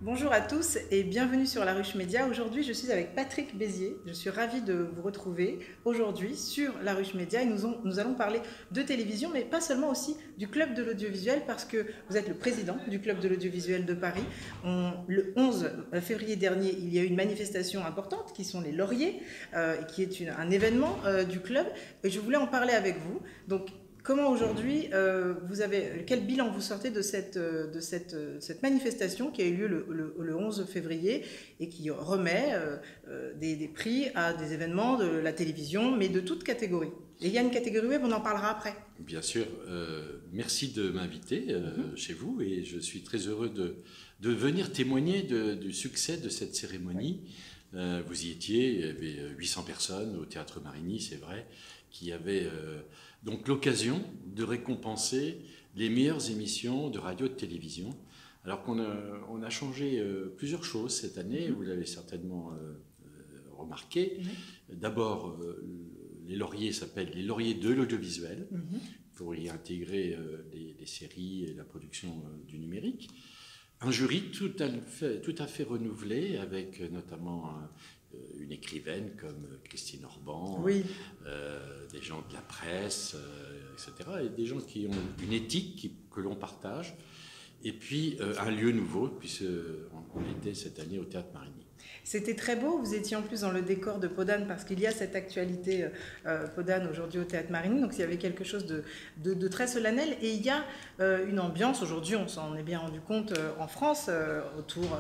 Bonjour à tous et bienvenue sur La Ruche Média. Aujourd'hui, je suis avec Patrick Bézier. Je suis ravie de vous retrouver aujourd'hui sur La Ruche Média et nous allons parler de télévision, mais pas seulement, aussi du Club de l'audiovisuel, parce que vous êtes le président du Club de l'audiovisuel de Paris. Le 11 février dernier, il y a eu une manifestation importante qui sont les Lauriers, qui est un événement du club, et je voulais en parler avec vous. Donc, comment aujourd'hui, quel bilan vous sortez de cette manifestation qui a eu lieu le 11 février et qui remet des prix à des événements de la télévision, mais de toute catégorie? Et il y a une catégorie web, on en parlera après. Bien sûr, merci de m'inviter chez vous et je suis très heureux de venir témoigner du succès de cette cérémonie. Vous y étiez, il y avait 800 personnes au Théâtre Marigny, c'est vrai, qui avaient donc l'occasion de récompenser les meilleures émissions de radio et de télévision. Alors qu'on a changé plusieurs choses cette année, vous l'avez certainement remarqué. D'abord, les lauriers s'appellent les lauriers de l'audiovisuel, pour y intégrer les séries et la production du numérique. Un jury tout à fait renouvelé, avec notamment une écrivaine comme Christine Orban, oui. Des gens de la presse, etc. Et des gens qui ont une éthique que l'on partage. Et puis un lieu nouveau, puisqu'on était cette année au Théâtre Marigny. C'était très beau, vous étiez en plus dans le décor de Podane, parce qu'il y a cette actualité Podane aujourd'hui au Théâtre Marigny, donc il y avait quelque chose de très solennel, et il y a une ambiance aujourd'hui, on s'en est bien rendu compte en France, autour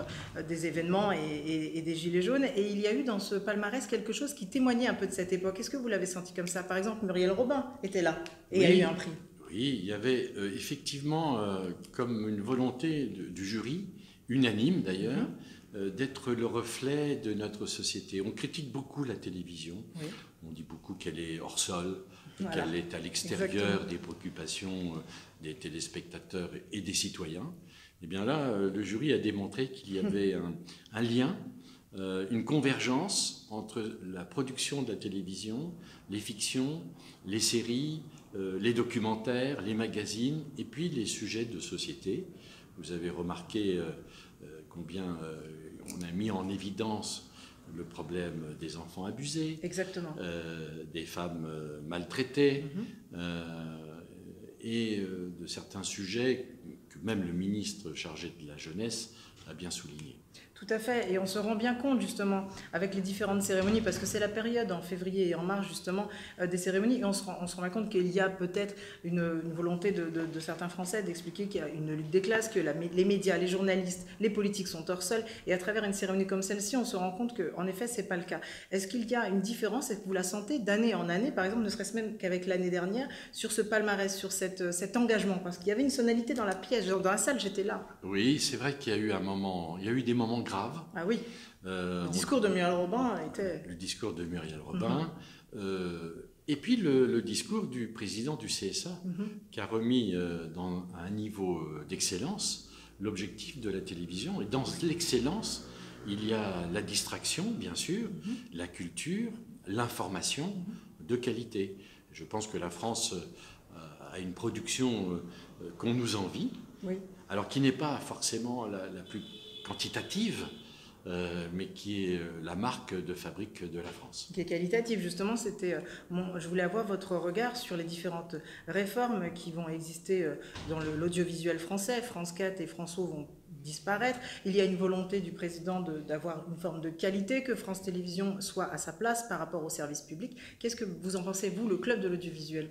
des événements et des Gilets jaunes, et il y a eu dans ce palmarès quelque chose qui témoignait un peu de cette époque. Est-ce que vous l'avez senti comme ça? Par exemple, Muriel Robin était là, et oui, a eu un prix. Oui, il y avait effectivement comme une volonté du jury, unanime d'ailleurs, d'être le reflet de notre société. On critique beaucoup la télévision, oui. On dit beaucoup qu'elle est hors sol, voilà. Qu'elle est à l'extérieur des préoccupations des téléspectateurs et des citoyens. Et bien là, le jury a démontré qu'il y avait un lien, une convergence entre la production de la télévision, les fictions, les séries, les documentaires, les magazines et puis les sujets de société. Vous avez remarqué combien on a mis en évidence le problème des enfants abusés, exactement. Des femmes maltraitées, et de certains sujets que même le ministre chargé de la jeunesse a bien souligné. Tout à fait, et on se rend bien compte justement avec les différentes cérémonies, parce que c'est la période en février et en mars justement des cérémonies, et on se rend compte qu'il y a peut-être une volonté de certains Français d'expliquer qu'il y a une lutte des classes, que les médias, les journalistes, les politiques sont hors sol, et à travers une cérémonie comme celle-ci, on se rend compte qu'en effet, c'est pas le cas. Est-ce qu'il y a une différence, est-ce que vous la sentez d'année en année, par exemple, ne serait-ce même qu'avec l'année dernière, sur ce palmarès, sur cet engagement? Parce qu'il y avait une sonalité dans la pièce, dans la salle, j'étais là. Oui, c'est vrai qu'il y a eu des moments graves. Ah oui, le discours de Muriel Robin était... Le discours de Muriel Robin, et puis le discours du président du CSA, qui a remis à un niveau d'excellence l'objectif de la télévision. Et dans l'excellence, il y a la distraction, bien sûr, la culture, l'information de qualité. Je pense que la France a une production qu'on nous envie, oui. Alors qui n'est pas forcément la plus quantitative, mais qui est la marque de fabrique de la France. Qui est qualitative, justement. Je voulais avoir votre regard sur les différentes réformes qui vont exister dans l'audiovisuel français. France 4 et France O vont disparaître. Il y a une volonté du président d'avoir une forme de qualité, que France Télévisions soit à sa place par rapport au service public. Qu'est-ce que vous en pensez, vous, le Club de l'audiovisuel?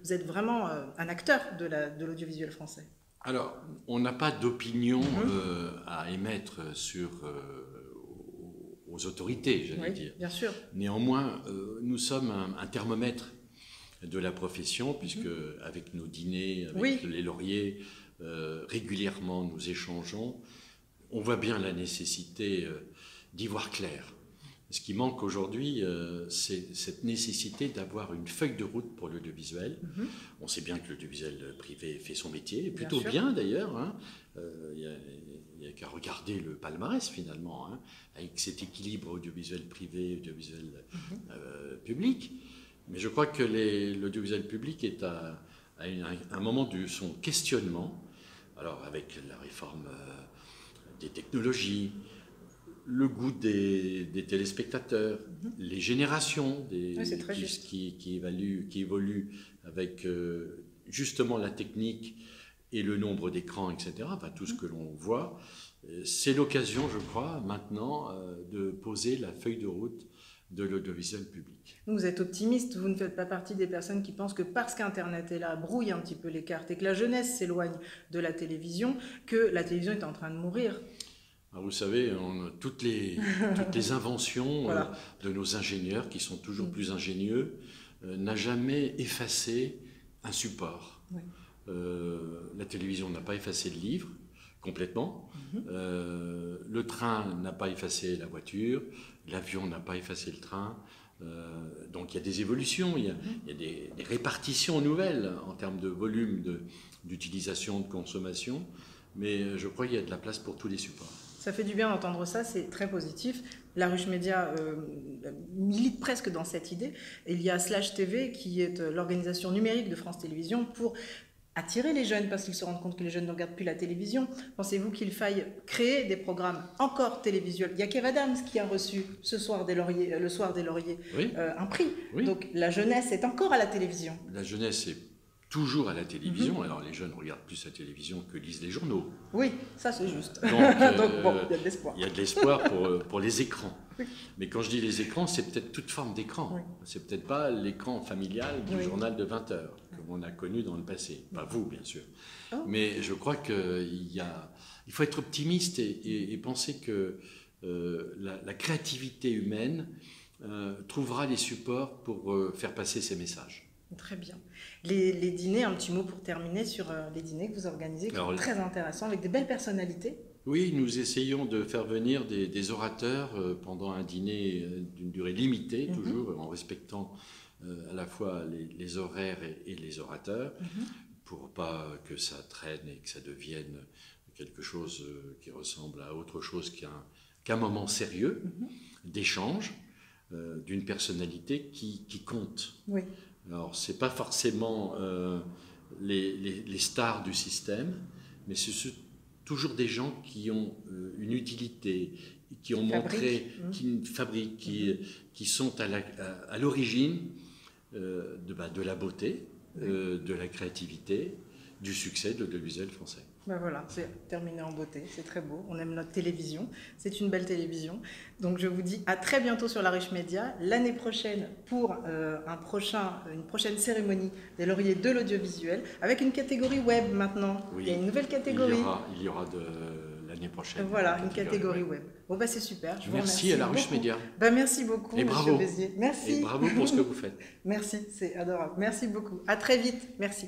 Vous êtes vraiment un acteur de l'audiovisuel français. Alors, on n'a pas d'opinion à émettre aux autorités, j'allais dire. Bien sûr. Néanmoins, nous sommes un thermomètre de la profession, puisque avec nos dîners, avec les lauriers, régulièrement nous échangeons. On voit bien la nécessité d'y voir clair. Ce qui manque aujourd'hui, c'est cette nécessité d'avoir une feuille de route pour l'audiovisuel. On sait bien que l'audiovisuel privé fait son métier, et plutôt bien d'ailleurs. Hein. Il n'y a qu'à regarder le palmarès finalement, hein, avec cet équilibre audiovisuel privé, audiovisuel public. Mais je crois que l'audiovisuel public est à un moment de son questionnement. Alors avec la réforme des technologies, le goût des téléspectateurs, les générations qui évoluent avec justement la technique et le nombre d'écrans, etc., enfin, tout ce que l'on voit. C'est l'occasion, je crois, maintenant, de poser la feuille de route de l'audiovisuel public. Vous êtes optimiste, vous ne faites pas partie des personnes qui pensent que parce qu'Internet est là, brouille un petit peu les cartes et que la jeunesse s'éloigne de la télévision, que la télévision est en train de mourir. Alors vous savez, toutes les inventions Voilà. de nos ingénieurs, qui sont toujours plus ingénieux, n'a jamais effacé un support. Oui. La télévision n'a pas effacé le livre, complètement. Le train n'a pas effacé la voiture, l'avion n'a pas effacé le train. Donc il y a des évolutions, il y a des répartitions nouvelles en termes de volume d'utilisation, de consommation, mais je crois qu'il y a de la place pour tous les supports. Ça fait du bien d'entendre ça, c'est très positif. La Ruche Média milite presque dans cette idée. Et il y a Slash TV qui est l'organisation numérique de France Télévisions pour attirer les jeunes parce qu'ils se rendent compte que les jeunes ne regardent plus la télévision. Pensez-vous qu'il faille créer des programmes encore télévisuels? Il y a Kev Adams qui a reçu ce soir le soir des Lauriers, Oui. Un prix. Oui. Donc la jeunesse est encore à la télévision. La jeunesse est toujours à la télévision. Alors les jeunes regardent plus la télévision que lisent les journaux. Oui, ça c'est juste. Donc, bon, il y a de l'espoir. Il y a de l'espoir pour les écrans. Oui. Mais quand je dis les écrans, c'est peut-être toute forme d'écran. Oui. C'est peut-être pas l'écran familial du Oui. journal de 20 heures que l'on a connu dans le passé. Pas vous, bien sûr. Oh. Mais je crois qu'il faut être optimiste et penser que la créativité humaine trouvera les supports pour faire passer ces messages. Très bien. Les dîners, un petit mot pour terminer sur les dîners que vous organisez, qui sont très intéressants, avec des belles personnalités. Oui, nous essayons de faire venir des orateurs pendant un dîner d'une durée limitée, toujours en respectant à la fois les horaires et les orateurs, pour pas que ça traîne et que ça devienne quelque chose qui ressemble à autre chose qu'un moment sérieux, d'échange, d'une personnalité qui compte. Oui. Alors, ce n'est pas forcément les stars du système, mais c'est toujours des gens qui ont une utilité, qui ont montré, qui fabriquent, qui sont à l'origine de la beauté, de la créativité, du succès de l'audiovisuel français. Ben voilà, c'est terminé en beauté, c'est très beau, on aime notre télévision, c'est une belle télévision. Donc je vous dis à très bientôt sur la Ruche Média, l'année prochaine pour une prochaine cérémonie des lauriers de l'audiovisuel, avec une catégorie web maintenant. Oui, il y a une nouvelle catégorie. Il y y aura de l'année prochaine. Voilà, une catégorie web. Bon bah c'est super, je vous remercie. Merci à la Ruche Média. Ben, merci beaucoup, et bravo. Bézier. Merci. Et bravo pour ce que vous faites. Merci, c'est adorable. Merci beaucoup. À très vite. Merci.